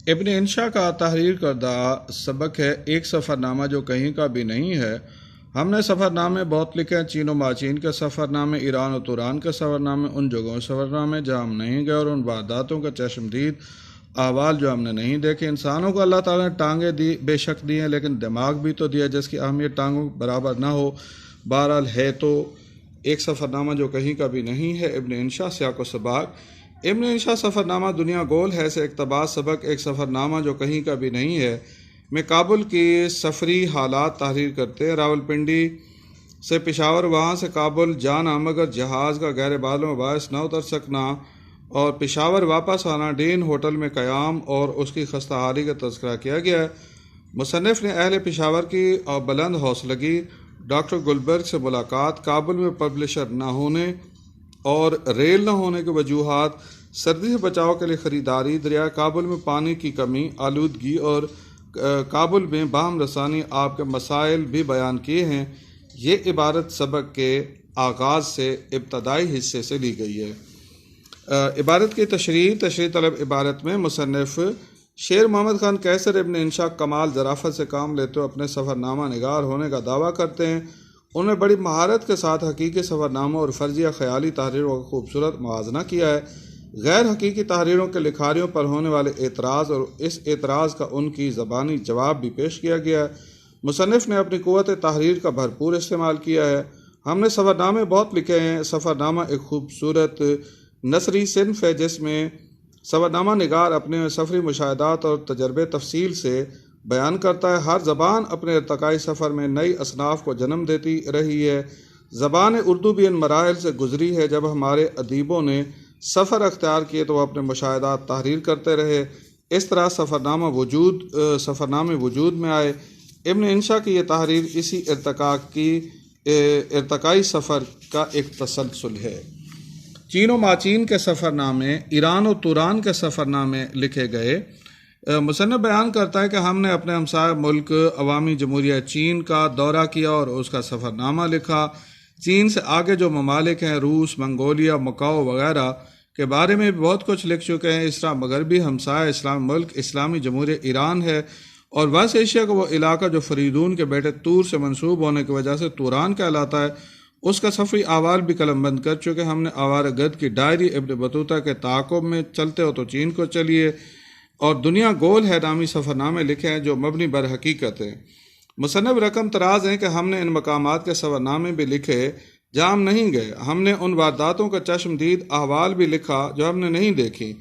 ابن انشا کا تحریر کردہ سبق ہے ایک سفر نامہ جو کہیں کا بھی نہیں ہے۔ ہم نے سفر نامے بہت لکھے ہیں، چین و ماچین کے سفر نامے، ایران و توران کے سفر نامے، ان جگہوں کے سفر نامے جہاں ہم نہیں گئے اور ان وارداتوں کا چشمدید احوال جو ہم نے نہیں دیکھے۔ انسانوں کو اللہ تعالیٰ نے ٹانگیں دی بے شک دی ہیں، لیکن دماغ بھی تو دیا جس کی اہمیت ٹانگوں برابر نہ ہو۔ بہرحال ہے تو ایک سفر نامہ جو کہیں کا بھی نہیں ہے۔ ابن انشا سیاق و سباق۔ ابن انشا سفر نامہ دنیا گول ہے سے اقتباس سبق ایک سفر نامہ جو کہیں کا بھی نہیں ہے میں کابل کی سفری حالات تحریر کرتے ہیں۔ راولپنڈی سے پشاور، وہاں سے کابل جانا مگر جہاز کا غیر بادلوں میں باعث نہ اتر سکنا اور پشاور واپس آنا، ڈین ہوٹل میں قیام اور اس کی خستہ حالی کا تذکرہ کیا گیا ہے۔ مصنف نے اہل پشاور کی اور بلند حوصلگی، ڈاکٹر گلبرگ سے ملاقات، کابل میں پبلشر نہ ہونے اور ریل نہ ہونے کے وجوہات، سردی سے بچاؤ کے لیے خریداری، دریائے کابل میں پانی کی کمی، آلودگی اور کابل میں باہم رسانی، آپ کے مسائل بھی بیان کیے ہیں۔ یہ عبارت سبق کے آغاز سے ابتدائی حصے سے لی گئی ہے۔ عبارت کی تشریح طلب عبارت میں مصنف شیر محمد خان قیصر ابن انشا کمال ظرافت سے کام لیتے ہوئے اپنے سفر نامہ نگار ہونے کا دعویٰ کرتے ہیں۔ انہوں نے بڑی مہارت کے ساتھ حقیقی سفر ناموں اور فرضیہ خیالی تحریروں کا خوبصورت موازنہ کیا ہے۔ غیر حقیقی تحریروں کے لکھاریوں پر ہونے والے اعتراض اور اس اعتراض کا ان کی زبانی جواب بھی پیش کیا گیا ہے۔ مصنف نے اپنی قوت تحریر کا بھرپور استعمال کیا ہے۔ ہم نے سفر نامے بہت لکھے ہیں۔ سفر نامہ ایک خوبصورت نثری صنف ہے جس میں سفر نامہ نگار اپنے سفری مشاہدات اور تجربے تفصیل سے بیان کرتا ہے۔ ہر زبان اپنے ارتقائی سفر میں نئی اصناف کو جنم دیتی رہی ہے۔ زبان اردو بھی ان مراحل سے گزری ہے۔ جب ہمارے ادیبوں نے سفر اختیار کیے تو وہ اپنے مشاہدات تحریر کرتے رہے، اس طرح سفر نامے وجود میں آئے۔ ابن انشا کی یہ تحریر اسی ارتقائی سفر کا ایک تسلسل ہے۔ چین و ماچین کے سفر نامے، ایران و توران کے سفر نامے لکھے گئے۔ مصنف بیان کرتا ہے کہ ہم نے اپنے ہمسایہ ملک عوامی جمہوریہ چین کا دورہ کیا اور اس کا سفر نامہ لکھا۔ چین سے آگے جو ممالک ہیں، روس، منگولیا، مکاؤ وغیرہ کے بارے میں بھی بہت کچھ لکھ چکے ہیں۔ اس طرح مغربی ہمسایہ اسلام ملک اسلامی جمہوریہ ایران ہے اور وسط ایشیا کا وہ علاقہ جو فریدون کے بیٹے تور سے منسوب ہونے کی وجہ سے توران کہلاتا ہے، اس کا سفری احوال بھی قلم بند کر چکے۔ ہم نے آوارہ گرد کی ڈائری ابن بطوطہ کے تعاقب میں چلتے ہو تو چین کو چلیے اور دنیا گول ہے نامی سفر نامے لکھے ہیں جو مبنی بر حقیقت ہیں۔ مصنف رقم تراز ہیں کہ ہم نے ان مقامات کے سفر نامے بھی لکھے جہاں ہم نہیں گئے۔ ہم نے ان وارداتوں کا چشمدید احوال بھی لکھا جو ہم نے نہیں دیکھی۔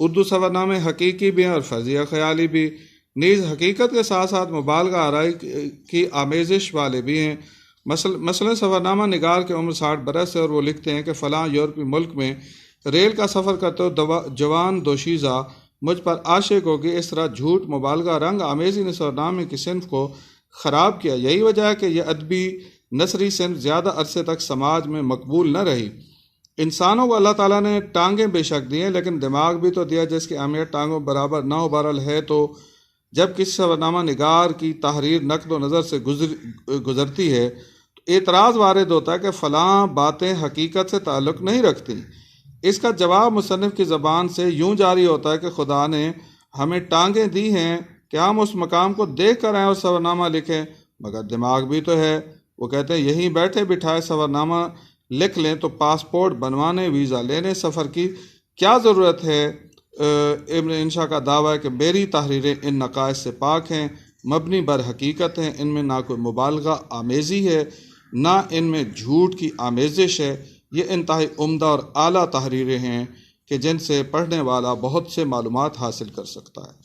اردو سفر نامے حقیقی بھی ہیں اور فرضیہ خیالی بھی، نیز حقیقت کے ساتھ ساتھ مبالغہ آرائی کی آمیزش والے بھی ہیں۔ مثلا سفر نامہ نگار کی عمر 60 برس ہے اور وہ لکھتے ہیں کہ فلاں یورپی ملک میں ریل کا سفر کرتے ہوئے جوان دوشیزہ مجھ پر عاشق ہوگی۔ اس طرح جھوٹ، مبالغہ، رنگ آمیزی نے سفر نامے کی صنف کو خراب کیا۔ یہی وجہ ہے کہ یہ ادبی نثری صنف زیادہ عرصے تک سماج میں مقبول نہ رہی۔ انسانوں کو اللہ تعالیٰ نے ٹانگیں بے شک دی ہیں، لیکن دماغ بھی تو دیا جس کی اہمیت ٹانگوں برابر نہ ہو۔ بہرحال ہے تو جب کسی سفر نامہ نگار کی تحریر نقد و نظر سے گزرتی ہے تو اعتراض وارد ہوتا ہے کہ فلاں باتیں حقیقت سے تعلق نہیں رکھتی۔ اس کا جواب مصنف کی زبان سے یوں جاری ہوتا ہے کہ خدا نے ہمیں ٹانگیں دی ہیں کہ ہم اس مقام کو دیکھ کر آئیں اور سفر نامہ لکھیں، مگر دماغ بھی تو ہے۔ وہ کہتے ہیں یہیں بیٹھے بٹھائے سفر نامہ لکھ لیں تو پاسپورٹ بنوانے، ویزا لینے، سفر کی کیا ضرورت ہے۔ ابن انشا کا دعویٰ ہے کہ میری تحریریں ان نقائص سے پاک ہیں، مبنی بر حقیقت ہیں، ان میں نہ کوئی مبالغہ آمیزی ہے نہ ان میں جھوٹ کی آمیزش ہے۔ یہ انتہائی عمدہ اور اعلیٰ تحریریں ہیں کہ جن سے پڑھنے والا بہت سے معلومات حاصل کر سکتا ہے۔